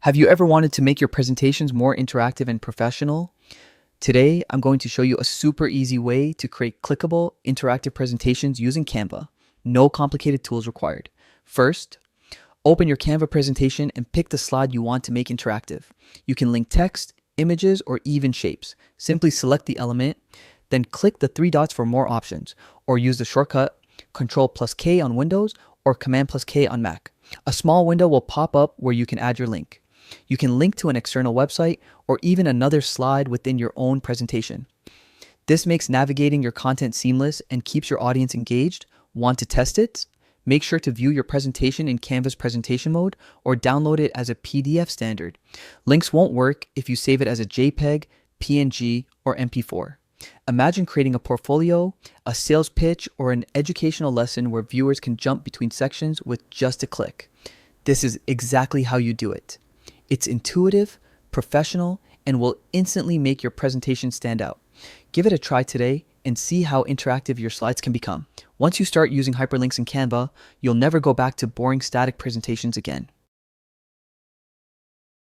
Have you ever wanted to make your presentations more interactive and professional? Today, I'm going to show you a super easy way to create clickable, interactive presentations using Canva. No complicated tools required. First, open your Canva presentation and pick the slide you want to make interactive. You can link text, images, or even shapes. Simply select the element, then click the three dots for more options, or use the shortcut Ctrl+K on Windows or Command+K on Mac. A small window will pop up where you can add your link. You can link to an external website or even another slide within your own presentation. This makes navigating your content seamless and keeps your audience engaged. Want to test it? Make sure to view your presentation in Canva's presentation mode or download it as a PDF standard. Links won't work if you save it as a JPEG, PNG, or MP4. Imagine creating a portfolio, a sales pitch, or an educational lesson where viewers can jump between sections with just a click. This is exactly how you do it. It's intuitive, professional, and will instantly make your presentation stand out. Give it a try today and see how interactive your slides can become. Once you start using hyperlinks in Canva, you'll never go back to boring static presentations again.